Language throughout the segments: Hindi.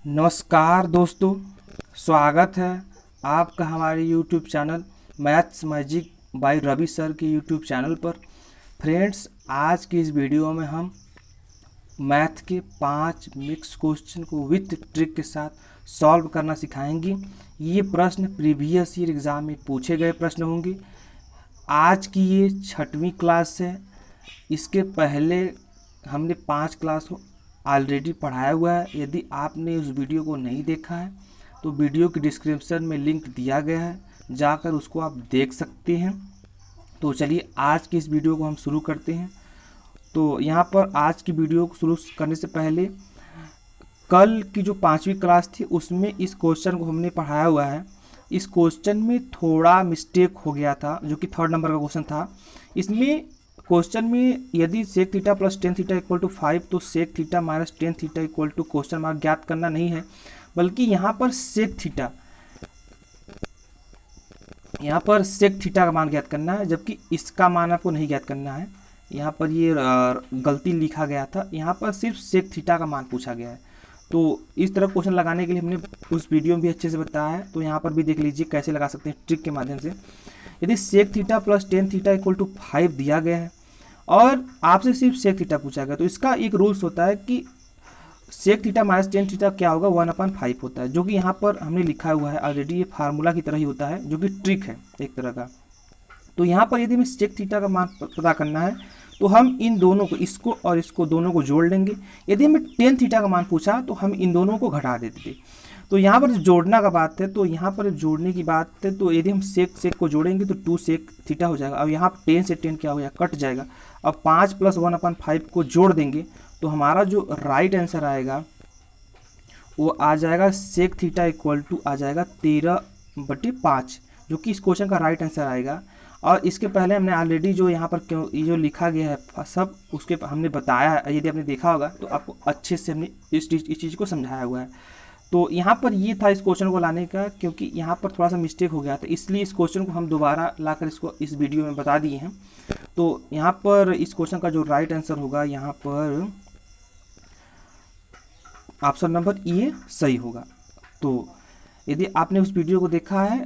नमस्कार दोस्तों, स्वागत है आपका हमारे YouTube channel maths magic by Ravi sir के YouTube चैनल पर। फ्रेंड्स, आज की इस वीडियो में हम मैथ के 5 मिक्स क्वेश्चन को विथ ट्रिक के साथ सॉल्व करना सिखाएंगे। ये प्रश्न प्रीवियस ईयर एग्ज़ाम में पूछे गए प्रश्न होंगे। आज की ये 6वीं क्लास है। इसके पहले हमने 5 क्लास को ऑलरेडी पढ़ाया हुआ है। यदि आपने उस वीडियो को नहीं देखा है तो वीडियो के डिस्क्रिप्शन में लिंक दिया गया है, जाकर उसको आप देख सकते हैं। तो चलिए आज की इस वीडियो को हम शुरू करते हैं। तो यहाँ पर आज की वीडियो को शुरू करने से पहले कल की जो 5वीं क्लास थी उसमें इस क्वेश्चन को हमने पढ़ाया हुआ है। इस क्वेश्चन में थोड़ा मिस्टेक हो गया था, जो कि 3rd नंबर का क्वेश्चन था। इसमें क्वेश्चन में यदि sec theta plus tan theta equal to 5 तो sec theta minus tan theta equal to question mark ज्ञात करना नहीं है, बल्कि यहाँ पर सेक थीटा का मान ज्ञात करना है, जबकि इसका मान आपको नहीं ज्ञात करना है। यहाँ पर ये गलती लिखा गया था, यहाँ पर सिर्फ सेक थीटा का मान पूछा गया है। तो इस तरह क्वेश्चन लगाने के लिए हमने उस वीडियो में भी अच्छे से बताया है, तो यहाँ पर भी देख लीजिए कैसे लगा सकते हैं ट्रिक के माध्यम से। यदि sec theta plus tan theta equal to 5 दिया गया है और आपसे सिर्फ सेक थीटा पूछा गया, तो इसका एक रूल्स होता है कि sec theta minus tan theta क्या होगा, 1/5 होता है, जो कि यहाँ पर हमने लिखा हुआ है ऑलरेडी। ये फार्मूला की तरह ही होता है, जो कि ट्रिक है एक तरह का। तो यहाँ पर यदि हमें सेक थीटा का मान पता करना है तो हम इन दोनों को, इसको और इसको दोनों को जोड़ लेंगे। यदि हमें टेन थीटा का मान पूछा तो हम इन दोनों को घटा देते थे। तो यहाँ पर जोड़ना का बात है, तो यहाँ पर जोड़ने की बात है, तो यदि हम सेक को जोड़ेंगे तो 2 सेक थीटा हो जाएगा। अब यहाँ 10 से 10 क्या हो जाएगा, कट जाएगा। अब 5 + 1/5 को जोड़ देंगे तो हमारा जो राइट आंसर आएगा वो आ जाएगा सेक थीटा इक्वल टू आ जाएगा 13/5, जो कि इस क्वेश्चन का राइट आंसर आएगा। और इसके पहले हमने ऑलरेडी जो यहाँ पर क्यों ये जो लिखा गया है सब उसके हमने बताया है। यदि आपने देखा होगा तो आपको अच्छे से हमने इस चीज़ को समझाया हुआ है। तो यहाँ पर ये था इस क्वेश्चन को लाने का, क्योंकि यहाँ पर थोड़ा सा मिस्टेक हो गया था, इसलिए इस क्वेश्चन को हम दोबारा लाकर इसको इस वीडियो में बता दिए हैं। तो यहाँ पर इस क्वेश्चन का जो राइट आंसर होगा, यहाँ पर ऑप्शन नंबर ए सही होगा। तो यदि आपने उस वीडियो को देखा है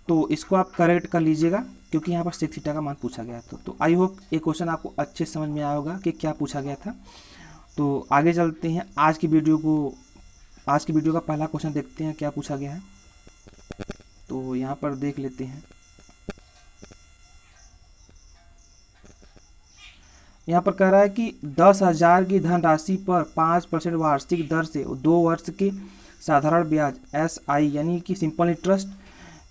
तो इसको आप करेक्ट कर लीजिएगा, क्योंकि यहाँ पर सेक थीटा का मान पूछा गया था। तो आई होप ये क्वेश्चन आपको अच्छे समझ में आया होगा कि क्या पूछा गया था। तो आगे चलते हैं आज की वीडियो का पहला क्वेश्चन देखते हैं क्या पूछा गया है। तो यहाँ पर देख लेते हैं। यहाँ पर कह रहा है कि 10,000 की धनराशि पर 5% वार्षिक दर से 2 वर्ष के साधारण ब्याज SI यानी कि सिंपल इंटरेस्ट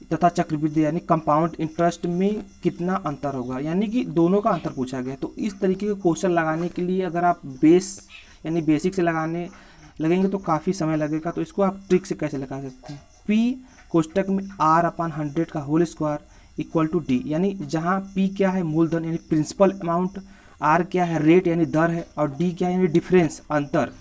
तथा चक्रवृद्धि यानी कंपाउंड इंटरेस्ट में कितना अंतर होगा, यानी कि दोनों का अंतर पूछा गया। तो इस तरीके के क्वेश्चन लगाने के लिए अगर आप बेसिक से लगाने लगेंगे तो काफ़ी समय लगेगा। तो इसको आप ट्रिक से कैसे लगा सकते हैं। P कोष्टक में R/100 का whole square equal to D, यानी जहाँ P क्या है, मूलधन यानी प्रिंसिपल अमाउंट, R क्या है, रेट यानी दर है, और D क्या है, यानी डिफरेंस, अंतर।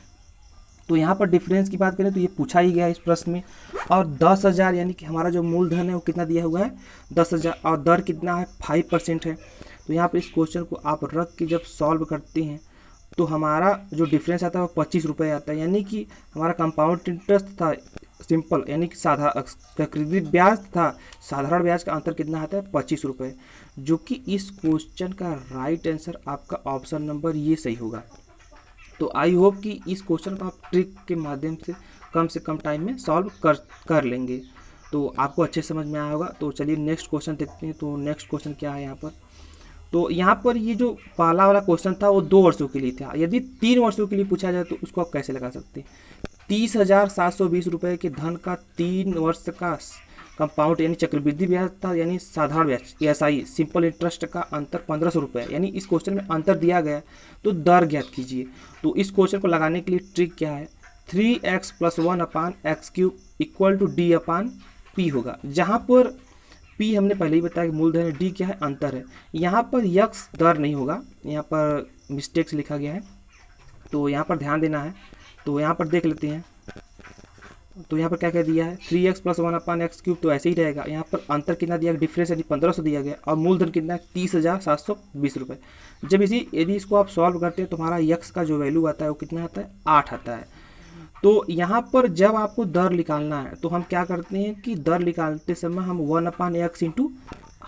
तो यहाँ पर डिफरेंस की बात करें तो ये पूछा ही गया है इस प्रश्न में। और 10,000 यानी कि हमारा जो मूलधन है वो कितना दिया हुआ है, 10,000, और दर कितना है, 5% है। तो यहाँ पर इस क्वेश्चन को आप रख के जब सॉल्व करते हैं तो हमारा जो डिफरेंस आता है वो 25 रुपये आता है, यानी कि हमारा कंपाउंड इंटरेस्ट था सिंपल यानी कि चक्रवृद्धि ब्याज था, साधारण ब्याज का अंतर कितना आता है, 25 रुपये, जो कि इस क्वेश्चन का राइट आंसर आपका ऑप्शन नंबर ये सही होगा। तो आई होप कि इस क्वेश्चन को आप ट्रिक के माध्यम से कम टाइम में सॉल्व कर लेंगे, तो आपको अच्छे समझ में आया होगा। तो चलिए नेक्स्ट क्वेश्चन देखते हैं। तो नेक्स्ट क्वेश्चन क्या है यहाँ पर। तो यहाँ पर ये जो पहला वाला क्वेश्चन था वो 2 वर्षों के लिए था। यदि 3 वर्षों के लिए पूछा जाए तो उसको आप कैसे लगा सकते हैं। 30,720 रुपये के धन का 3 वर्ष का कंपाउंड यानी चक्रवृद्धि ब्याज था, यानी साधारण ब्याज SI सिंपल इंटरेस्ट का अंतर 1,500 रुपये, यानी इस क्वेश्चन में अंतर दिया गया तो दर ज्ञात कीजिए। तो इस क्वेश्चन को लगाने के लिए ट्रिक क्या है, 3x + 1/x³ equal to D/P होगा, जहाँ पर P हमने पहले ही बताया कि मूलधन है, D क्या है, अंतर है। यहाँ पर x दर नहीं होगा, यहाँ पर मिस्टेक से लिखा गया है, तो यहाँ पर ध्यान देना है। तो यहाँ पर देख लेते हैं। तो यहाँ पर क्या क्या दिया है, 3x + 1/x³, तो ऐसे ही रहेगा। यहाँ पर अंतर कितना दिया, डिफरेंस यानी 1,500 दिया गया, और मूलधन कितना है, 30,720 रुपये। यदि इसको आप सॉल्व करते हैं तो हमारा x का जो वैल्यू आता है वो कितना आता है, 8 आता है। तो यहाँ पर जब आपको दर निकालना है तो हम क्या करते हैं कि दर निकालते समय हम 1/x इंटू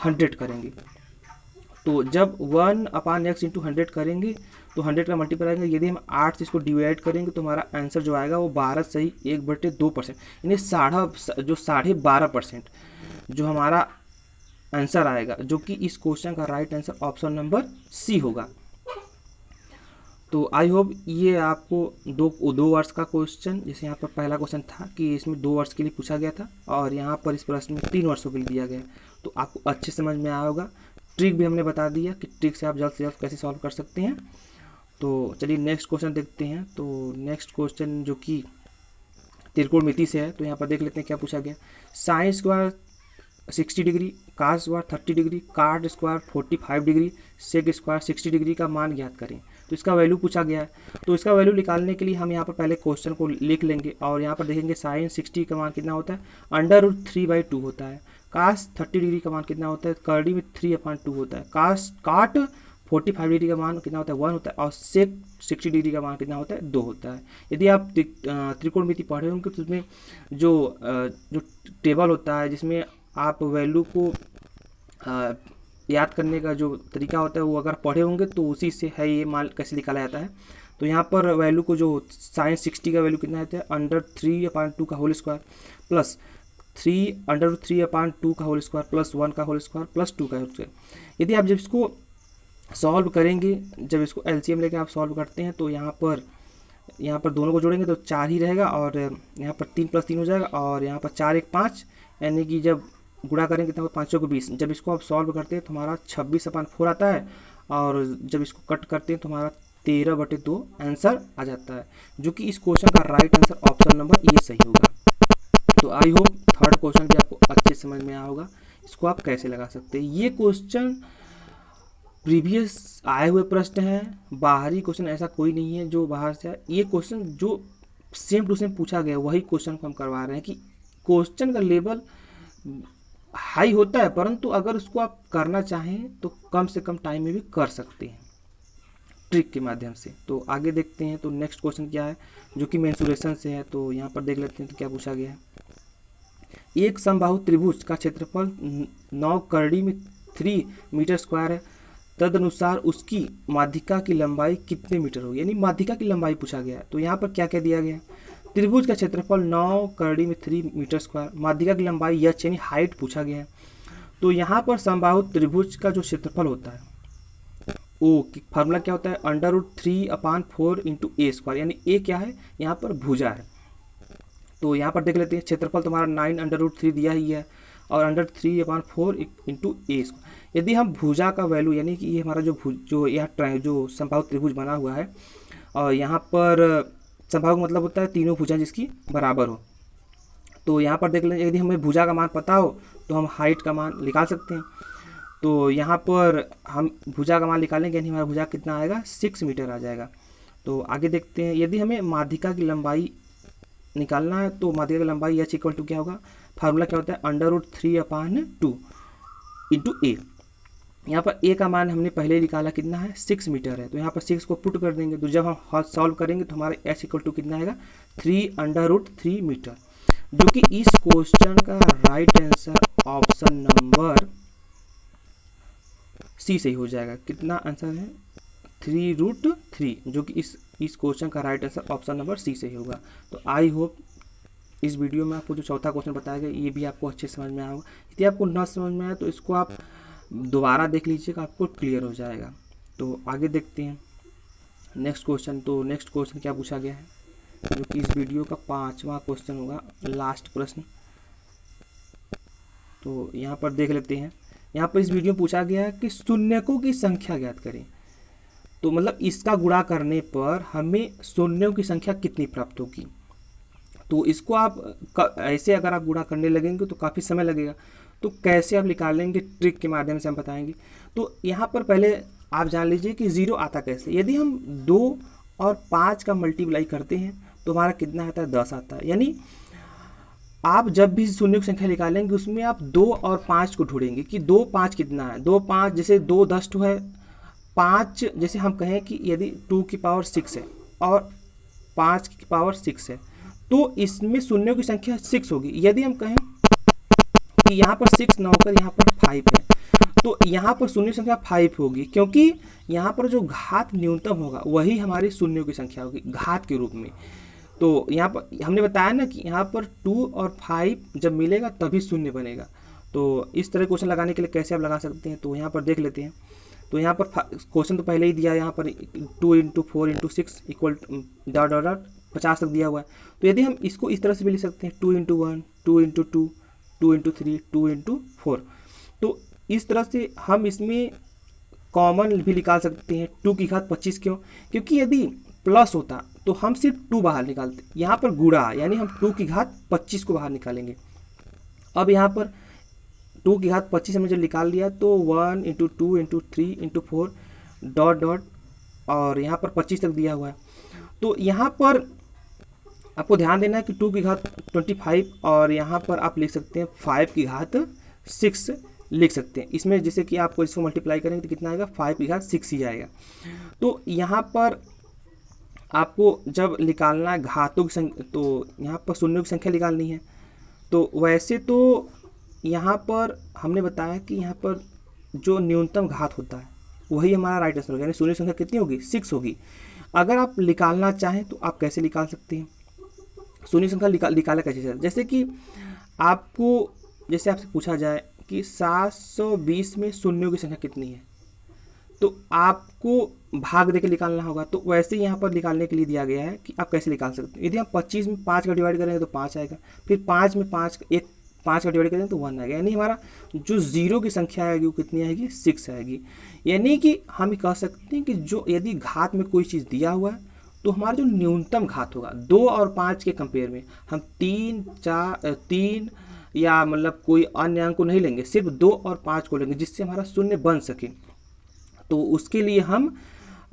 100 करेंगे। तो जब 1/x इंटू 100 करेंगे तो 100 का मल्टीप्लाई करेंगे, यदि हम 8 से इसको डिवाइड करेंगे तो हमारा आंसर जो आएगा वो 12 सही 1/2%, यानी 12.5% जो हमारा आंसर आएगा, जो कि इस क्वेश्चन का right answer option number C होगा। तो आई होप ये आपको दो वर्ष का क्वेश्चन, जैसे यहाँ पर पहला क्वेश्चन था कि इसमें 2 वर्ष के लिए पूछा गया था और यहाँ पर इस प्रश्न में 3 वर्षों के लिए दिया गया, तो आपको अच्छे समझ में आया होगा। ट्रिक भी हमने बता दिया कि ट्रिक से आप जल्द से जल्द कैसे सॉल्व कर सकते हैं। तो चलिए नेक्स्ट क्वेश्चन देखते हैं। तो नेक्स्ट क्वेश्चन जो कि त्रिकोणमिति से है, तो यहाँ पर देख लेते हैं क्या पूछा गया। Sine square 60 degree, cot square 30 degree, cot square 45 degree, sec square 60 degree का मान ज्ञात करें। तो इसका वैल्यू पूछा गया है। तो इसका वैल्यू निकालने के लिए हम यहाँ पर पहले क्वेश्चन को लिख लेंगे और यहाँ पर देखेंगे साइन 60 का मान कितना होता है, √3/2 होता है। कास 30 डिग्री का मान कितना होता है, करड़ी में 3/2 होता है। काट 45 डिग्री का मान कितना होता है, 1 होता है। और सेक 60 डिग्री का मान कितना होता है, 2 होता है। यदि आप त्रिकोणमिति पढ़े होंगे तो उसमें जो टेबल होता है जिसमें आप वैल्यू को याद करने का जो तरीका होता है वो अगर पढ़े होंगे तो उसी से है ये मान कैसे निकाला जाता है। तो यहाँ पर वैल्यू को जो साइन 60 का वैल्यू कितना आता है, √3/2 का होल स्क्वायर प्लस 3√3/2 का होल स्क्वायर प्लस 1 का होल स्क्वायर प्लस 2 का होल स्क्वायर। यदि आप जब इसको सॉल्व करेंगे, जब इसको एलसीएम लेके आप सॉल्व करते हैं तो यहाँ पर दोनों को जोड़ेंगे तो 4 ही रहेगा और यहाँ पर 3 + 3 हो जाएगा और यहाँ पर 4 1 5, यानी कि जब गुणा करेंगे तो 5 को 20। जब इसको आप सॉल्व करते हैं तो हमारा 26/4 आता है और जब इसको कट करते हैं तो हमारा 13/2 आंसर आ जाता है, जो कि इस क्वेश्चन का राइट आंसर ऑप्शन नंबर ये सही होगा। तो आई होप थर्ड क्वेश्चन भी आपको अच्छे समझ में आया होगा, इसको आप कैसे लगा सकते हैं। ये क्वेश्चन प्रीवियस आए हुए प्रश्न हैं, बाहरी क्वेश्चन ऐसा कोई नहीं है जो बाहर से आए। ये क्वेश्चन जो सेम टू सेम पूछा गया वही क्वेश्चन को हम करवा रहे हैं कि क्वेश्चन का लेवल हाई होता है, परंतु अगर उसको आप करना चाहें तो कम से कम टाइम में भी कर सकते हैं ट्रिक के माध्यम से। तो आगे देखते हैं। तो नेक्स्ट क्वेश्चन क्या है, जो कि मेंसुरेशन से है। तो यहाँ पर देख लेते हैं तो क्या पूछा गया है। एक समबाहु त्रिभुज का क्षेत्रफल 9 करड़ी में 3 मीटर स्क्वायर है, तदनुसार उसकी माध्यिका की लंबाई कितने मीटर होगी, यानी माध्यिका की लंबाई पूछा गया है। तो यहाँ पर क्या क्या दिया गया है, त्रिभुज का क्षेत्रफल 9 करड़ी में 3 मीटर स्क्वायर, माध्यिका की लंबाई h यानी हाइट पूछा गया है। तो यहाँ पर समबाहु त्रिभुज का जो क्षेत्रफल होता है ओ फार्मूला क्या होता है, √3/4 × a², यानी a क्या है, यहाँ पर भुजा है। तो यहाँ पर देख लेते हैं, क्षेत्रफल तुम्हारा 9√3 दिया ही है और √3/4 × a²। यदि हम भुजा का वैल्यू, यानी कि ये हमारा जो समबाहु त्रिभुज बना हुआ है और यहाँ पर समबाहु मतलब होता है तीनों भुजाएं जिसकी बराबर हो। तो यहाँ पर देख लें, यदि हमें भुजा का मान पता हो तो हम हाइट का मान निकाल सकते हैं। तो यहाँ पर हम भुजा का मान निकालेंगे, यानी हमारा भुजा कितना आएगा, 6 मीटर आ जाएगा। तो आगे देखते हैं। यदि हमें माध्यिका की लंबाई निकालना है तो माध्यिका की लंबाई h = क्या होगा, फार्मूला क्या होता है, √3/2 × a। यहाँ पर a का मान हमने पहले निकाला कितना है, 6 मीटर है। तो यहाँ पर 6 को पुट कर देंगे, तो जब हम सॉल्व करेंगे तो हमारे h = कितना आएगा, 3√3 मीटर, जो कि इस क्वेश्चन का right answer option number C सही हो जाएगा। कितना आंसर है, 3√3, जो कि इस क्वेश्चन का right answer option number C सही होगा। तो आई होप इस वीडियो में आपको जो चौथा क्वेश्चन बताया गया ये भी आपको अच्छे समझ में आया होगा। यदि आपको ना समझ में आया तो इसको आप दोबारा देख लीजिएगा, आपको क्लियर हो जाएगा। तो आगे देखते हैं नेक्स्ट क्वेश्चन। तो नेक्स्ट क्वेश्चन क्या पूछा गया है, जो कि इस वीडियो का 5वां क्वेश्चन होगा, लास्ट प्रश्न। तो यहाँ पर देख लेते हैं। यहाँ पर इस वीडियो में पूछा गया है कि शून्यकों की संख्या ज्ञात करें। तो मतलब इसका गुणा करने पर हमें शून्यों की संख्या कितनी प्राप्त होगी। तो इसको आप ऐसे अगर आप गुणा करने लगेंगे तो काफ़ी समय लगेगा। तो कैसे आप निकालेंगे, ट्रिक के माध्यम से हम बताएंगे। तो यहाँ पर पहले आप जान लीजिए कि 0 आता कैसे। यदि हम 2 और 5 का मल्टीप्लाई करते हैं तो हमारा कितना आता है, 10 आता है। यानी आप जब भी शून्य की संख्या निकालेंगे उसमें आप 2 और 5 को ढूंढेंगे कि 2 5 कितना है। 2 5 जैसे 2 10 2 है, 5 जैसे हम कहें कि यदि 2 की पावर 6 है और 5 की पावर 6 है तो इसमें शून्यों की संख्या 6 होगी। यदि हम कहें कि यहाँ पर 6 ना होकर यहाँ पर 5 है, तो यहाँ पर शून्य की संख्या 5 होगी, क्योंकि यहाँ पर जो घात न्यूनतम होगा वही हमारी शून्यों की संख्या होगी घात के रूप में। तो यहाँ पर हमने बताया ना कि यहाँ पर 2 और 5 जब मिलेगा तभी शून्य बनेगा। तो इस तरह क्वेश्चन लगाने के लिए कैसे आप लगा सकते हैं, तो यहाँ पर देख लेते हैं। तो यहाँ पर क्वेश्चन तो पहले ही दिया है, यहाँ पर 2 × 4 × 6 इक्वल डॉट डॉट डॉट 50 तक दिया हुआ है। तो यदि हम इसको इस तरह से भी लिख सकते हैं 2 × 1, 2 × 2, 2 × 3, 2 × 4। तो इस तरह से हम इसमें कॉमन भी निकाल सकते हैं 2 की घात 25। क्यों? क्योंकि यदि प्लस होता तो हम सिर्फ 2 बाहर निकालते, यहाँ पर गुणा यानी हम 2 की घात 25 को बाहर निकालेंगे। अब यहाँ पर 2 की घात 25 हमने जब निकाल लिया तो 1 × 2 × 3 × 4 डॉट डॉट और यहाँ पर 25 तक दिया हुआ है। तो यहाँ पर आपको ध्यान देना है कि 2 की घात 25 और यहाँ पर आप लिख सकते हैं 5 की घात 6 लिख सकते हैं। इसमें जैसे कि आपको इसको मल्टीप्लाई करेंगे तो कितना आएगा, 5 की घात 6 ही आएगा। तो यहाँ पर आपको जब निकालना है घातों की संख्या, तो यहाँ पर शून्यों की संख्या निकालनी है। तो वैसे तो यहाँ पर हमने बताया कि यहाँ पर जो न्यूनतम घात होता है वही हमारा राइट आंसर होगा, यानी शून्य संख्या कितनी होगी, 6 होगी। अगर आप निकालना चाहें तो आप कैसे निकाल सकते हैं शून्य संख्या, निकाला कैसे? जैसे कि आपको जैसे आपसे पूछा जाए कि 720 में शून्यों की संख्या कितनी है, तो आपको भाग देके निकालना होगा। तो वैसे ही यहाँ पर निकालने के लिए दिया गया है कि आप कैसे निकाल सकते हैं। यदि हम 25 में 5 का डिवाइड करेंगे तो 5 आएगा, फिर 5 में 5 का डिवाइड करेंगे तो 1 आएगा, यानी हमारा जो जीरो की संख्या आएगी वो कितनी आएगी, 6 आएगी। यानी कि हम कह सकते हैं कि जो यदि घात में कोई चीज़ दिया हुआ है तो हमारा जो न्यूनतम घात होगा 2 और 5 के कंपेयर में हम 3 या मतलब कोई अन्य अंक को नहीं लेंगे, सिर्फ 2 और 5 को लेंगे जिससे हमारा शून्य बन सके। तो उसके लिए हम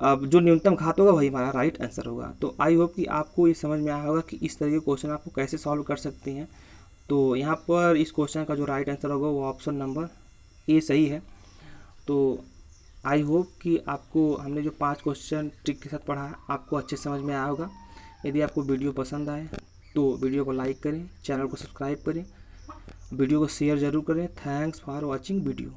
जो न्यूनतम घात होगा वही हमारा राइट आंसर होगा। तो आई होप कि आपको ये समझ में आया होगा कि इस तरह के क्वेश्चन आपको कैसे सॉल्व कर सकते हैं। तो यहाँ पर इस क्वेश्चन का जो राइट आंसर होगा वो ऑप्शन नंबर ए सही है। तो आई होप कि आपको हमने जो 5 क्वेश्चन ट्रिक के साथ पढ़ा है आपको अच्छे समझ में आया होगा। यदि आपको वीडियो पसंद आए तो वीडियो को लाइक करें, चैनल को सब्सक्राइब करें, वीडियो को शेयर ज़रूर करें। Thanks for watching video.